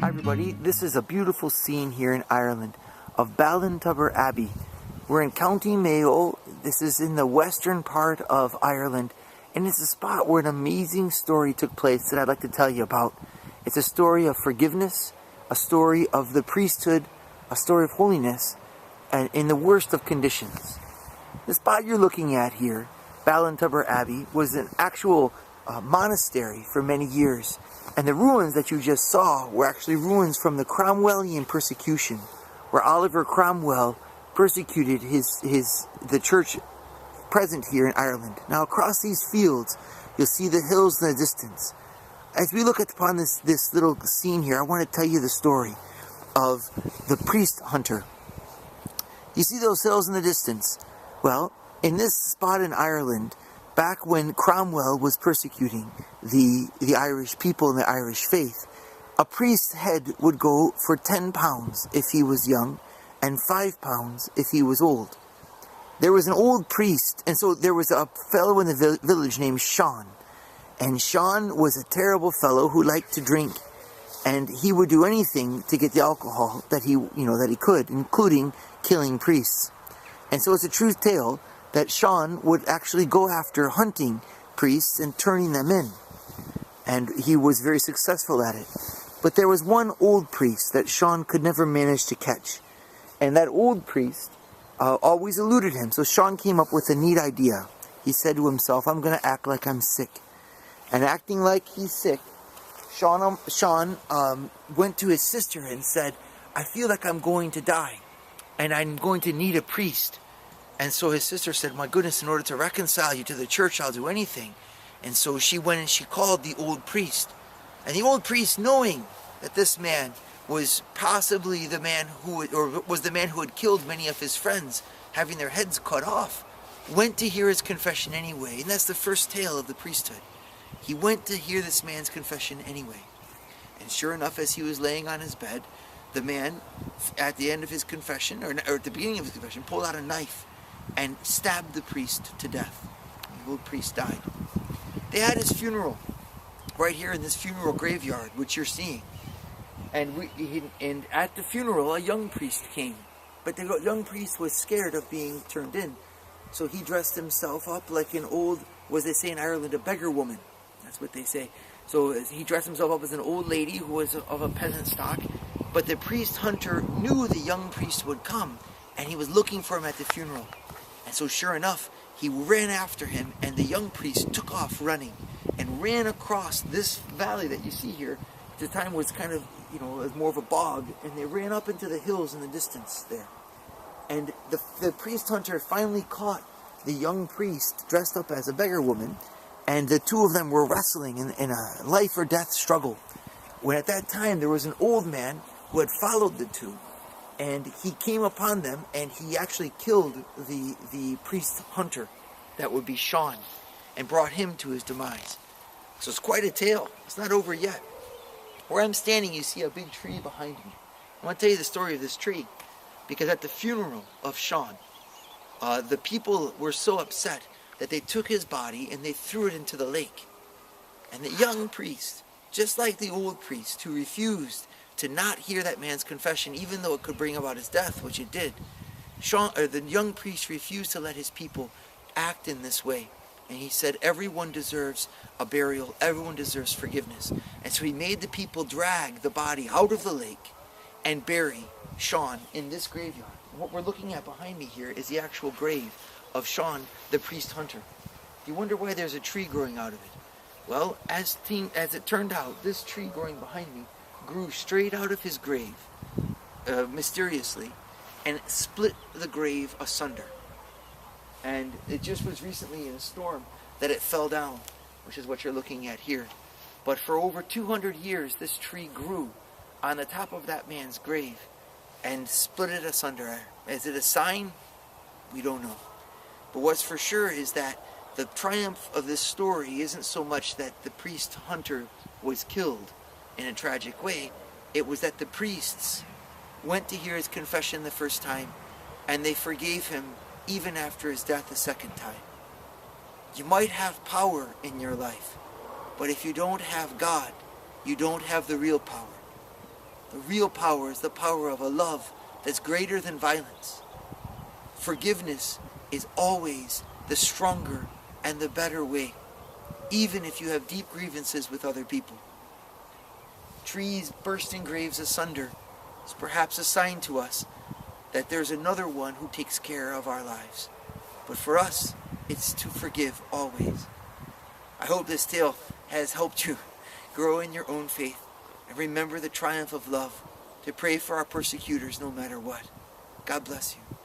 Hi everybody, this is a beautiful scene here in Ireland of Ballintubber Abbey. We're in County Mayo. This is in the western part of Ireland, and it's a spot where an amazing story took place that I'd like to tell you about. It's a story of forgiveness, a story of the priesthood, a story of holiness, and in the worst of conditions. The spot you're looking at here, Ballintubber Abbey, was an actual monastery for many years. And the ruins that you just saw were actually ruins from the Cromwellian persecution, where Oliver Cromwell persecuted the church present here in Ireland. Now across these fields, you'll see the hills in the distance. As we look upon this little scene here, I want to tell you the story of the priest hunter. You see those hills in the distance? Well, in this spot in Ireland, back when Cromwell was persecuting the Irish people and the Irish faith, a priest's head would go for £10 if he was young and £5 if he was old. There was an old priest, and so there was a fellow in the village named Sean. And Sean was a terrible fellow who liked to drink, and he would do anything to get the alcohol that he could, including killing priests. And so it's a true tale that Sean would actually go after hunting priests and turning them in. And he was very successful at it. But there was one old priest that Sean could never manage to catch. And that old priest always eluded him. So Sean came up with a neat idea. He said to himself, I'm going to act like I'm sick. And acting like he's sick, Sean went to his sister and said, I feel like I'm going to die. And I'm going to need a priest. And so his sister said, my goodness, in order to reconcile you to the church, I'll do anything. And so she went and she called the old priest. And the old priest, knowing that this man was possibly the man who had killed many of his friends, having their heads cut off, went to hear his confession anyway. And that's the first tale of the priesthood. He went to hear this man's confession anyway. And sure enough, as he was laying on his bed, the man, at the end of his confession, or at the beginning of his confession, pulled out a knife and stabbed the priest to death. The old priest died. They had his funeral right here in this funeral graveyard, which you're seeing. And at the funeral, a young priest came. But the young priest was scared of being turned in. So he dressed himself up like an old, what they say in Ireland, a beggar woman. That's what they say. So he dressed himself up as an old lady who was of a peasant stock. But the priest hunter knew the young priest would come, and he was looking for him at the funeral. And so sure enough, he ran after him, and the young priest took off running and ran across this valley that you see here. At the time was kind of, it was more of a bog, and they ran up into the hills in the distance there. And the priest hunter finally caught the young priest dressed up as a beggar woman, and the two of them were wrestling in a life or death struggle. When at that time there was an old man who had followed the two, and he came upon them, and he actually killed the priest hunter, that would be Sean, and brought him to his demise. So it's quite a tale. It's not over yet. Where I'm standing, you see a big tree behind me. I want to tell you the story of this tree, because at the funeral of Sean, the people were so upset that they took his body and they threw it into the lake. And the young priest, just like the old priest who refused to not hear that man's confession, even though it could bring about his death, which it did, the young priest refused to let his people act in this way. And he said, everyone deserves a burial, everyone deserves forgiveness. And so he made the people drag the body out of the lake and bury Sean in this graveyard. What we're looking at behind me here is the actual grave of Sean, the priest hunter. You wonder why there's a tree growing out of it. Well, as it turned out, this tree growing behind me grew straight out of his grave, mysteriously, and split the grave asunder. And it just was recently in a storm that it fell down, which is what you're looking at here. But for over 200 years, this tree grew on the top of that man's grave and split it asunder. Is it a sign? We don't know. But what's for sure is that the triumph of this story isn't so much that the priest hunter was killed in a tragic way. It was that the priests went to hear his confession the first time, and they forgave him even after his death the second time. You might have power in your life, but if you don't have God, you don't have the real power. The real power is the power of a love that's greater than violence. Forgiveness is always the stronger and the better way, even if you have deep grievances with other people. Trees bursting graves asunder is perhaps a sign to us that there's another one who takes care of our lives. But for us, it's to forgive always. I hope this tale has helped you grow in your own faith and remember the triumph of love, to pray for our persecutors no matter what. God bless you.